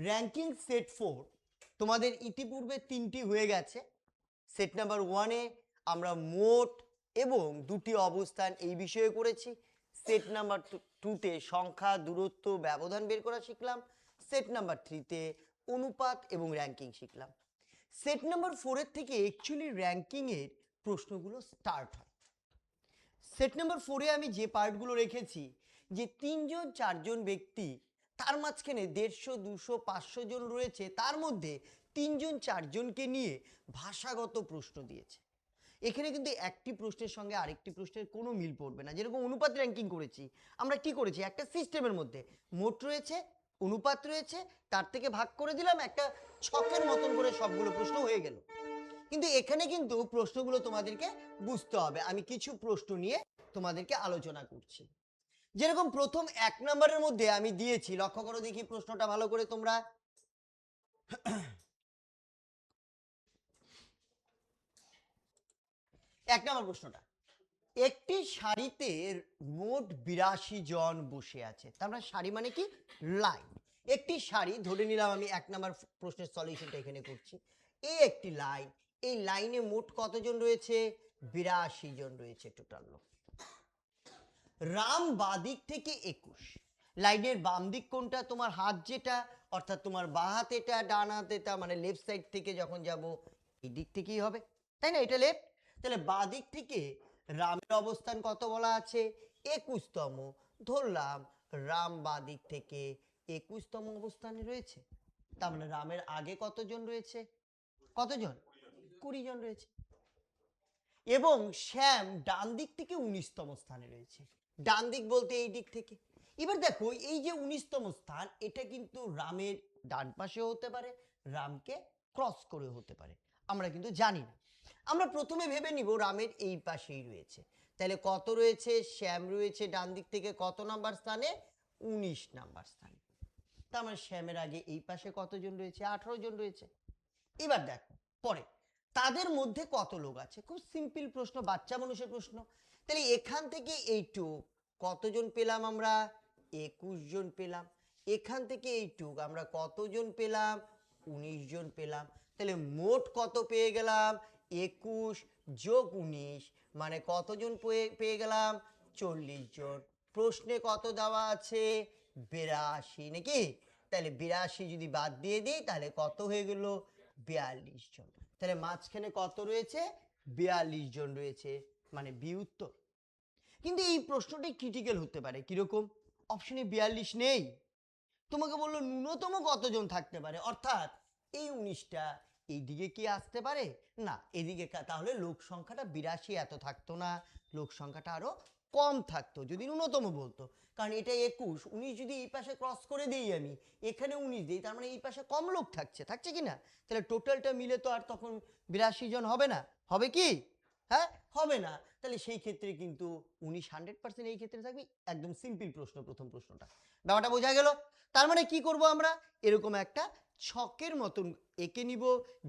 Ranking set 4 তোমাদের ইতিপূর্বে 3টি হয়ে গেছে। সেট নাম্বার 1-এ আমরা মোট এবং দুটি অবস্থান এই বিষয়ে করেছি। সেট নাম্বার 2-তে সংখ্যা, দূরত্ব, ব্যবধান বের করা শিখলাম। সেট নাম্বার 3-তে অনুপাত এবং র্যাঙ্কিং শিখলাম। সেট নাম্বার 4-এর থেকে অ্যাকচুয়ালি র্যাঙ্কিংয়ের প্রশ্নগুলো স্টার্ট হয়। সেট নাম্বার 4-এ আমি যে পার্টগুলো রেখেছি, যে 3জন 4জন ব্যক্তি, তার মাঝখানে 150, 200, 500 জন রয়েছে, তার মধ্যে 3জন 4জনকে নিয়ে ভাষাগত প্রশ্ন দিয়েছে। এখানে কিন্তু একটি প্রশ্নের সঙ্গে আরেকটি প্রশ্নের কোনো মিল পড়বে না। যেরকম অনুপাত র্যাঙ্কিং করেছি, আমরা কি করেছি, একটা সিস্টেমের মধ্যে মোট রয়েছে, অনুপাত রয়েছে, তার থেকে ভাগ করে দিলাম, একটা ছকের মতন করে সবগুলো প্রশ্ন হয়ে গেল। কিন্তু এখানে কিন্তু প্রশ্নগুলো তোমাদেরকে বুঝতে হবে। আমি কিছু প্রশ্ন নিয়ে তোমাদেরকে আলোচনা করছি। যেরকম প্রথম 1 নম্বরের মধ্যে আমি দিয়েছি, লক্ষ্য করো দেখি প্রশ্নটা ভালো করে তোমরা। 1 নম্বর প্রশ্নটা, একটি সারিতে মোট 82 জন বসে আছে। তার মানে সারি মানে কি, লাইন। একটি সারি ধরে নিলাম, আমি 1 নম্বর প্রশ্নের সলিউশনটা এখানে করছি। এই একটি লাইন, এই লাইনে মোট কতজন রয়েছে, 82 জন রয়েছে টোটাল লোক। রাম বাদিক থেকে 21, লাইনের বাম দিক কোনটা, তোমার হাত যেটা, অর্থাৎ তোমার বাঁ হাত এটা, ডান হাত এটা, মানে লেফট সাইড থেকে যখন যাব এই দিক থেকেই হবে, তাই না, এটা লেফট। তাহলে বাঁ দিক থেকে রামের অবস্থান কত বলা আছে, 21তম। ধরলাম রাম বাঁ দিক থেকে 21তম অবস্থানে রয়েছে। তার মানে রামের আগে কতজন রয়েছে, কতজন, 20 জন রয়েছে। এবং শ্যাম ডান দিক থেকে 19তম স্থানে রয়েছে। ডান দিক বলতে এই দিক থেকে। এবার দেখো এই যে 19তম স্থান, এটা কিন্তু রামের ডান পাশে হতে পারে, রামকে ক্রস করে হতে পারে, আমরা কিন্তু জানি না। আমরা প্রথমে ভেবে নিব রামের এই পাশেই রয়েছে। তাহলে কত রয়েছে, শ্যাম রয়েছে ডান দিক থেকে কত নাম্বার স্থানে, 19 নাম্বার স্থানে। তার মানে শ্যামের আগে এই পাশে কতজন রয়েছে, 18 জন রয়েছে। এবার দেখো পরে তাদের মধ্যে কত লোক আছে, খুব সিম্পল প্রশ্ন, বাচ্চা মানুষের প্রশ্ন। তাহলে এখান থেকে এইটুক কতজন পেলাম আমরা, 21 জন পেলাম। এখান থেকে এইটুক আমরা কতজন পেলাম, 19 জন পেলাম। তাহলে মোট কত পেয়ে গেলাম, 21 যোগ 19 মানে কতজন পেয়ে গেলাম, 40 জন। প্রশ্নে কত দেওয়া আছে, 82 নাকি। তাহলে 82 যদি বাদ দিয়ে দিই তাহলে কত হয়ে গেল, 42 জন। তাহলে মাঝখানে কত রয়েছে, 42 জন রয়েছে, মানে বি উত্তর। কিন্তু এই প্রশ্নটাই ক্রিটিক্যাল হতে পারে, কিরকম, অপশনে 42 নেই, তোমাকে বললো ন্যূনতম কতজন থাকতে পারে, অর্থাৎ এই 19টা এইদিকে কি আসতে পারে না, এদিকে তাহলে লোক সংখ্যাটা 82 এত থাকতো না, লোক সংখ্যাটা আরো কম থাকতো যদি ন্যূনতম বলতো। কারণ এটা 21, 19 যদি এই পাশে ক্রস করে দিই আমি, এখানে 19 দিই, তার মানে এই পাশে কম লোক থাকছে কি না, তাহলে টোটালটা মিলে তো আর তখন 82 জন হবে না, হবে কি, হ্যাঁ হবে না। তাহলে সেই ক্ষেত্রে কিন্তু 19 100% এই ক্ষেত্রে থাকবে। একদম সিম্পল প্রশ্ন প্রথম প্রশ্নটা, ব্যাপারটা বোঝা গেল। তার মানে কি করব আমরা, এরকম একটা ছকের মতন এঁকে নিব,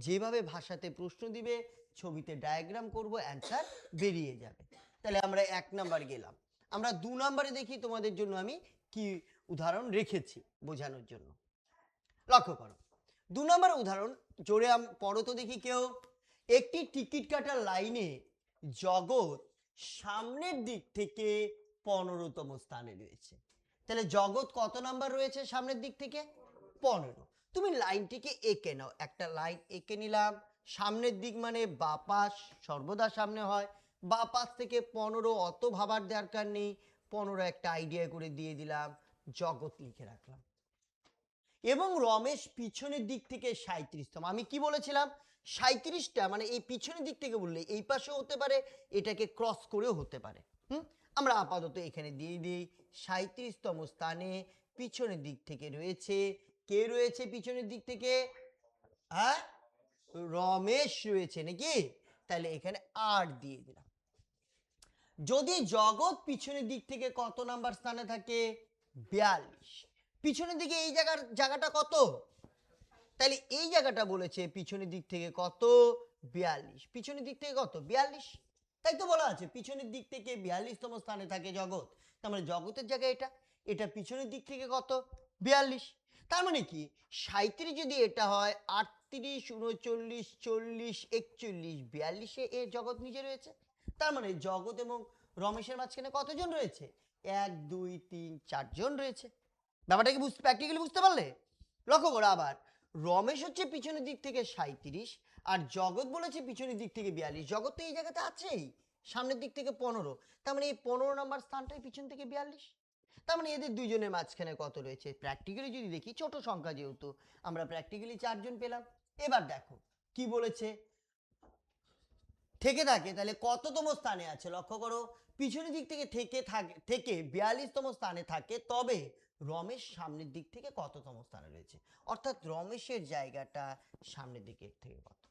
যেভাবে ভাষাতে প্রশ্ন দিবে ছবিতে ডায়াগ্রাম করব, অ্যান্সার বেরিয়ে যাবে। তাহলে আমরা 1 নাম্বার গেলাম। আমরা 2 নাম্বারে দেখি তোমাদের জন্য আমি কি উদাহরণ রেখেছি বোঝানোর জন্য। লক্ষ্য করো 2 নাম্বার উদাহরণ, জোরে পড়ো তো দেখি কেউ। একটি টিকিট কাটার লাইনে জগৎ সামনের দিক থেকে 15তম স্থানে রয়েছে। তাহলে জগৎ কত নাম্বার রয়েছে সামনের দিক থেকে, 15। তুমি লাইনটিকে এঁকে নাও, একটা লাইন এঁকে নিলাম, সামনের দিক মানে বাঁ পাশ সর্বদা সামনে হয়, বাঁ পাশ থেকে 15 অত ভাবার দরকার নেই, 15 একটা আইডিয়া করে দিয়ে দিলাম, জগৎ লিখে রাখলাম। এবং রমেশ পিছনের দিক থেকে 37তম, আমি কি বলেছিলাম 37টা মানে এই পিছনের দিক থেকে বললে এই পাশেও হতে পারে, এটাকে ক্রস করেও হতে পারে। আমরা আপাতত এখানে দিয়ে দিই 37তম স্থানে পিছনের দিক থেকে রয়েছে, কে রয়েছে পিছনের দিক থেকে, হ্যাঁ রমেশ রয়েছে নাকি, তাহলে এখানে 8 দিয়ে দিলাম। যদি জগৎ পিছনের দিক থেকে কত নাম্বার স্থানে থাকে, 42, পিছনের দিকে এই জায়গাটা কত, তাহলে এই জায়গাটা বলেছে পিছনের দিক থেকে কত, 42, পিছনের দিক থেকে কত 42, তাই তো বলা আছে পিছনের দিক থেকে 42তম স্থানে থাকে জগৎ, তার মানে জগতের জায়গায় এটা, এটা পিছনের দিক থেকে কত 42। তার মানে কি 37 যদি এটা হয় 38, 39, 40, 41, 42-এ এর জগৎ নিজে রয়েছে। তার মানে জগৎ এবং রমেশের মাঝখানে কতজন রয়েছে? 1, 2, 3, 4 জন রয়েছে। ব্যাপারটা কি প্র্যাকটিক্যালি বুঝতে পারলে? লক্ষ্য করো আবার, রমেশ হচ্ছে পিছনের দিক থেকে 37 আর জগৎ বলেছে পিছনের দিক থেকে 42। জগৎ তো এই জায়গাতে আছেই, সামনের দিক থেকে 15। তার মানে এই 15 নাম্বার স্থানটাই পিছন থেকে 42। তার মানে এদের দুইজনের মাঝখানে কত রয়েছে? প্র্যাকটিক্যালি যদি দেখি, ছোট সংখ্যা যেহেতু, আমরা প্র্যাকটিক্যালি 4 জন পেলাম। এবার দেখো কি বলেছে, থেকে থাকে তাহলে কততম স্থানে আছে? লক্ষ্য করো, পিছনের দিক থেকে থেকে 42তম স্থানে থাকে, তবে রমেশ সামনের দিক থেকে কততম স্থানে রয়েছে? অর্থাৎ রমেশের জায়গাটা সামনের দিকে থেকে কত?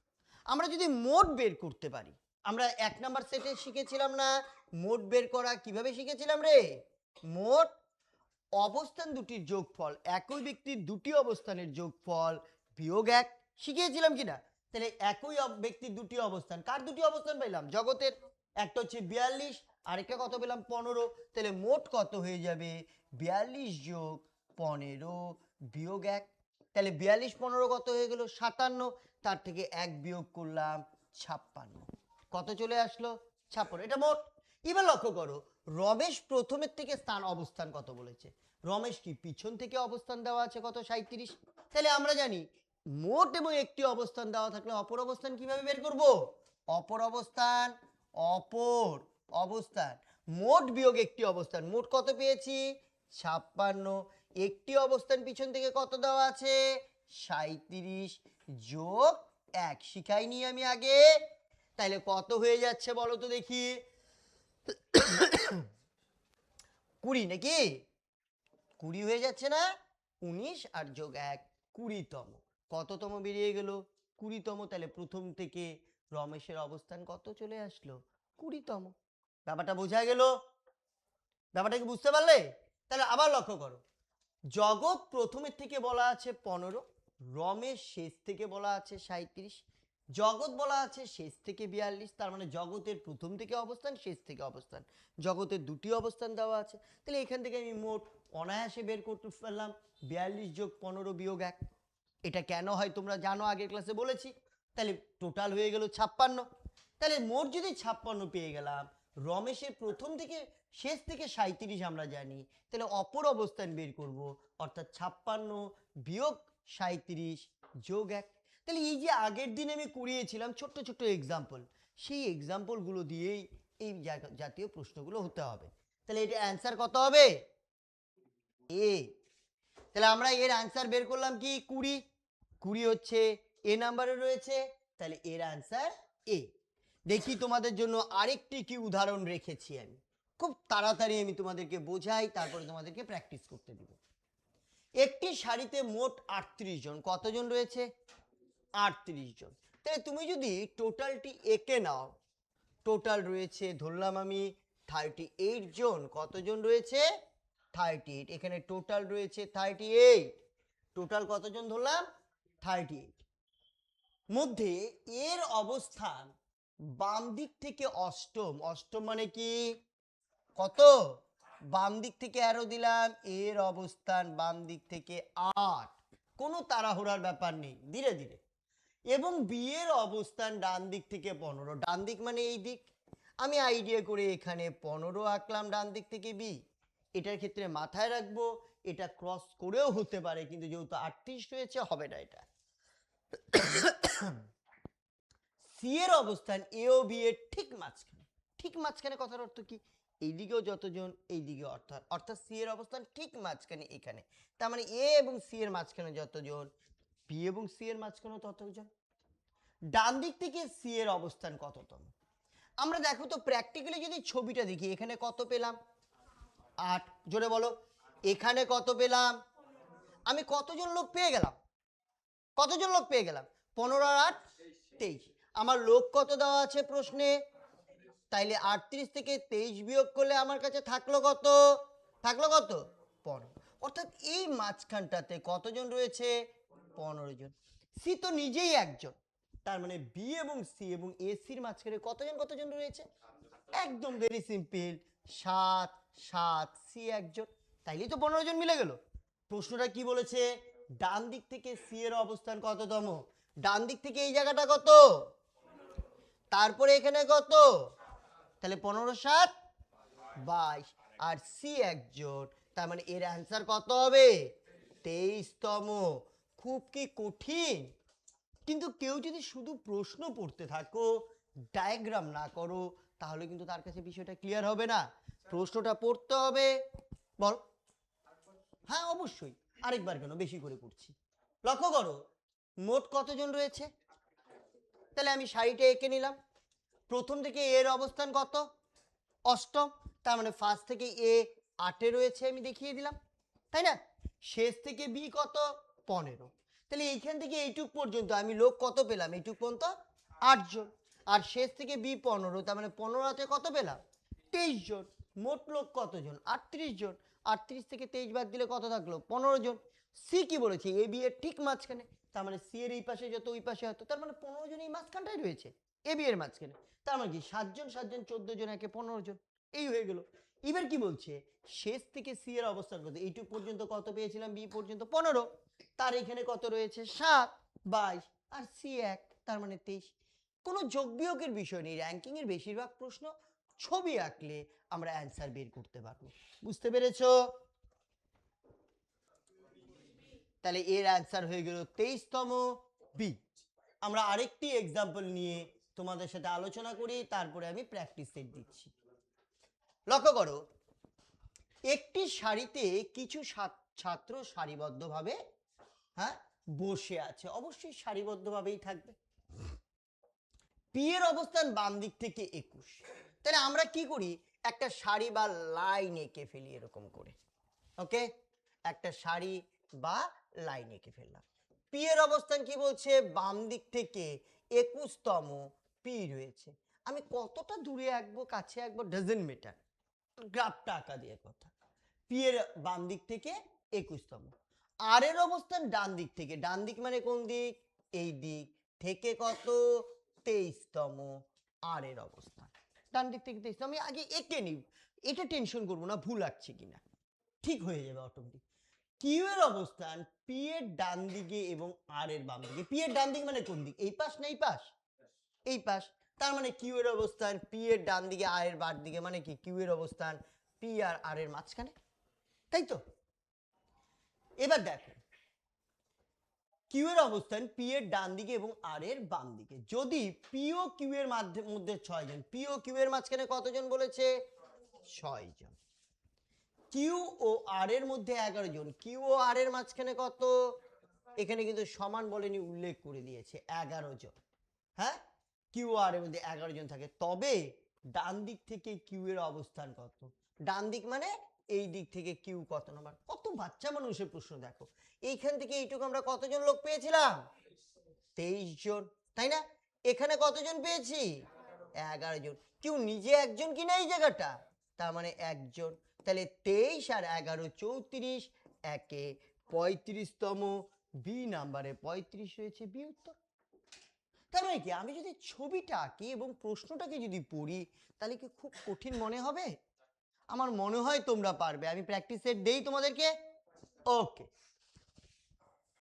আমরা যদি মোট বের করতে পারি, আমরা 1 নাম্বার সেটে শিখেছিলাম না মোট বের করা? কিভাবে শিখেছিলাম রে? মোট অবস্থান দুটির যোগফল, একই ব্যক্তির দুটি অবস্থানের যোগফল বিয়োগ 1, শিখিয়েছিলাম কিনা? তাহলে একই ব্যক্তির দুটি অবস্থান, কার দুটি অবস্থান পেলাম? জগতের। একটা হচ্ছে 42, আরেকটা কত পেলাম? 15। তাহলে মোট কত হয়ে যাবে? 42 যোগ 15 বিয়োগ 1। তাহলে 42 15 কত হয়ে গেল? 57। তার থেকে 1 বিয়োগ করলাম 56। কত চলে আসলো? 56। এটা মোট। এবার লক্ষ্য করো, রমেশ প্রথমের থেকে স্থান অবস্থান কত বলেছে? রমেশ কি পিছন থেকে অবস্থান দেওয়া আছে কত? 37। তাহলে আমরা জানি মোট এবং একটি অবস্থান দেওয়া থাকলে অপর অবস্থান কিভাবে বের করব? অপর অবস্থান, অপর অবস্থান মোট বিয়োগ একটি অবস্থান। মোট কত পেয়েছি? 56। একটি অবস্থান পিছন থেকে কত দেওয়া আছে? 37 যোগ 1, শিখাইনি আমি আগে? তাহলে কত হয়ে যাচ্ছে বলো তো দেখি? 20 নাকি? 20 হয়ে যাচ্ছে না? 19 আর যোগ 1 20তম। কততম বেরিয়ে গেল? 20তম। তাহলে প্রথম থেকে রমেশের অবস্থান কত চলে আসলো? 20তম। ব্যাপারটা বোঝা গেল? ব্যাপারটা কি বুঝতে পারলে? তাহলে আবার লক্ষ্য করো, জগৎ প্রথমের থেকে বলা আছে 15, রমেশ শেষ থেকে বলা আছে 37, জগৎ বলা আছে শেষ থেকে 42। তার মানে জগতের প্রথম থেকে অবস্থান, শেষ থেকে অবস্থান, জগতের দুটি অবস্থান দেওয়া আছে। তাহলে এখান থেকে আমি মোট অনায়াসে বের করতে পারলাম 42 যোগ 15 বিয়োগ 1। এটা কেন হয় তোমরা জানো, আগের ক্লাসে বলেছি। তাহলে টোটাল হয়ে গেল 56। তাহলে মোট যদি 56 পেয়ে গেলাম, রমেশের প্রথম থেকে শেষ থেকে 37 আমরা জানি, তাহলে অপর অবস্থান বের করব, অর্থাৎ 56 বিয়োগ 37 যোগ 1। তাহলে এই যে আগের দিন আমি করিয়েছিলাম ছোট্ট ছোট্ট এক্সাম্পল, সেই এক্সাম্পলগুলো দিয়েই এই জাতীয় প্রশ্নগুলো হতে হবে। তাহলে এটা অ্যান্সার কত হবে? এ। তাহলে আমরা এর অ্যান্সার বের করলাম কি? 20। 20 হচ্ছে এ নাম্বারে রয়েছে, তাহলে এর অ্যান্সার এ। দেখি তোমাদের জন্য আরেকটি কি উদাহরণ রেখেছি আমি, খুব তাড়াতাড়ি আমি তোমাদেরকে বোঝাই, তারপরে তোমাদেরকে প্র্যাকটিস করতে দিব। একটি শাড়িতে মোট 38 জন, কতজন রয়েছে? 38 জন। তাহলে তুমি যদি টোটালটি একে নাও, টোটাল রয়েছে ধরলাম আমি 38 জন। কতজন রয়েছে? 38। এখানে টোটাল রয়েছে 38। টোটাল কতজন ধরলাম? 38। মধ্যে এর অবস্থান বাম দিক থেকে অষ্টম। অষ্টম মানে কি? কত? বাম দিক থেকে অ্যারো দিলাম, এর অবস্থান বাম দিক থেকে 8। কোনো তাড়াহুড়ার ব্যাপার নেই, ধীরে ধীরে। এবং বি এর অবস্থান ডান দিক থেকে 15। ডান দিক মানে এই দিক। আমি আইডিয়া করে এখানে 15 আঁকলাম ডান দিক থেকে বি। এটার ক্ষেত্রে মাথায় রাখবো এটা ক্রস করেও হতে পারে, কিন্তু যেহেতু 38 রয়েছে হবে না এটা। সি এর অবস্থান এ ও বি এর ঠিক মাঝখানে। ঠিক মাঝখানে কথার অর্থ কি? এইদিকেও যতজন, এইদিকে অর্থাৎ সি এর অবস্থান ঠিক মাঝখানে এখানে। তার মানে এ এবং সি এর মাঝখানে যতজন, বি এবং সি এর মাঝখানেও ততজন। ডান দিক থেকে সি এর অবস্থান কততম? আমরা দেখো তো প্র্যাকটিক্যালি যদি ছবিটা দেখি, এখানে কত পেলাম? 8। জোরে বলো, এখানে কত পেলাম? আমি কতজন লোক পেয়ে গেলাম? কতজন লোক পেয়ে গেলাম? 15 আর 8 23। আমার লোক কত দেওয়া আছে প্রশ্নে? তাইলে 38 থেকে 23 বিয়োগ করলে আমার কাছে থাকলো কত? থাকলো কত? 15। অর্থাৎ এই মাঝখানটাতে কতজন রয়েছে? 15 জন। সি তো নিজেই একজন, তার মানে বি এবং সি এবং এ সির মাঝখানে কতজন কতজন রয়েছে? একদম ভেরি সিম্পল, 7 7 সি একজন। তাইলেই তো 15 জন মিলে গেল। প্রশ্নটা কি বলেছে? ডান দিক থেকে সি এর অবস্থান কততম? ডান দিক থেকে এই জায়গাটা কত, তারপরে এখানে কত, তাহলে 15 7 22, আর সি একজন, তার মানে এর অ্যান্সার কত হবে? 23তম। খুব কি কঠিন? কিন্তু কেউ যদি শুধু প্রশ্ন পড়তে থাকো, ডায়াগ্রাম না করো, তাহলে কিন্তু তার কাছে বিষয়টা ক্লিয়ার হবে না। প্রশ্নটা পড়তে হবে। বল। হ্যাঁ অবশ্যই, আরেকবার কেন, বেশি করে করছি। লক্ষ্য করো মোট কতজন রয়েছে, তাহলে আমি সারিটা এঁকে নিলাম। প্রথম থেকে এর অবস্থান কত? অষ্টম, তার মানে ফার্স্ট থেকে এ 8-এ রয়েছে, আমি দেখিয়ে দিলাম, তাই না? শেষ থেকে বি কত? 15। তাহলে এইখান থেকে এইটুক পর্যন্ত আমি লোক কত পেলাম? এইটুক পর্যন্ত 8 জন, আর শেষ থেকে বি 15, তার মানে 15 কত পেলাম? 23 জন। মোট লোক কতজন? 38 জন। 38 থেকে 23 বাদ দিলে কত থাকলো? 15 জন। সি কি বলেছে? এ বি এর ঠিক মাঝখানে, তার মানে সি এর এই পাশে যত ওই পাশে হতো, তার মানে 15 জন এই মাঝখানটাই রয়েছে এ বি এর মাঝখানে। তার মানে কি 7 জন 7 জন 14 জন, একে 15 জন, এই হয়ে গেল। এবার কি বলছে? শেষ থেকে সি এর অবস্থান কত? এইটুক পর্যন্ত কত পেয়েছিলাম? বি পর্যন্ত 15, তার এখানে কত রয়েছে? 7 22, আর সি 1, তার মানে 23। কোনো যোগ বিয়োগের বিষয় নেই। র্যাঙ্কিং এর বেশিরভাগ প্রশ্ন ছবি আঁকলে আমরা অ্যান্সার বের করতে পারবো। বুঝতে পেরেছো? তাহলে এর অ্যান্সার হয়ে গেল 23তম, বি। আমরা আরেকটি এক্সাম্পল নিয়ে তোমাদের সাথে আলোচনা করি, তারপরে আমি প্র্যাকটিস সেট দিচ্ছি। লক্ষ্য করো, একটি সারিতে কিছু ছাত্র সারিবদ্ধভাবে, হ্যাঁ, বসে আছে। অবশ্যই সারিবদ্ধভাবেই থাকবে। পি এর অবস্থান বাম দিক থেকে 21। তাহলে আমরা কি করি? একটা সারি বা লাইন এঁকে ফেলি এরকম করে। ওকে, একটা সারি বা লাইন এঁকে ফেললাম। পি এর অবস্থান কি বলছে? বাম দিক থেকে 21তম পি রয়েছে। আমি কতটা দূরে আঁকবো, কাছে আঁকবো, ডাজন্ট ম্যাটার, গ্রাফটা আঁকা দিয়ে কথা। পি এর বাম দিক থেকে 21তম। আর এর অবস্থান ডান দিক থেকে, ডান দিক মানে কোন দিক? এই দিক থেকে কত? 23তম আর এর অবস্থান। ডান দিক থেকে 23, আমি আগে এঁকে নিই, এটা টেনশন করবো না ভুল আঁকছি কিনা, ঠিক হয়ে যাবে অটোমেটিক। কিউ এর অবস্থান পি এর ডান দিকে এবং আর এর বাম দিকে। পি এর ডান দিক মানে কোন দিক? এই পাশ না এই পাশ? এই পাশ। তার মানে কিউ এর অবস্থান পি এর ডান দিকে আর এর বাম দিকে, মানে কি কিউ এর অবস্থান পি আর এর মাঝখানে, তাই তো? এবার দেখো কিউ এর অবস্থান পি এর ডান দিকে এবং আর এর বাম দিকে। যদি পি ও কিউ এর মধ্যে 6 জন, পি ও কিউ এর মাঝখানে কতজন বলেছে? 6 জন। কিউ ও আর এর মধ্যে 11 জন, কিউ ও আর এর মাঝখানে কত? এখানে কিন্তু সমান বলেনি, উল্লেখ করে দিয়েছে 11 জন। হ্যাঁ, কিউ আর এর মধ্যে 11 জন থাকে। তবে ডান দিক থেকে কিউ এর অবস্থান কত? ডান দিক মানে এই দিক থেকে কিউ কত নাম্বার? কত বাচ্চা মানুষের প্রশ্ন দেখো। এইখান থেকে এইটুকু আমরা কতজন লোক পেয়েছিলাম? 23 জন, তাই না? এখানে কতজন পেয়েছি? 11 জন। কেউ নিজে একজন কিনা এই জায়গাটা, তার মানে একজন। তাহলে 23 আর 11 34, একে 35তম, বি নাম্বারে 35 রয়েছে, বি উত্তর। তার মানে কি আমি যদি ছবিটা আঁকি এবং প্রশ্নটাকে যদি পড়ি, তাহলে কি খুব কঠিন মনে হবে? আমার মনে হয় তোমরা পারবে। আমি প্র্যাকটিস সেট দেই তোমাদেরকে। ওকে,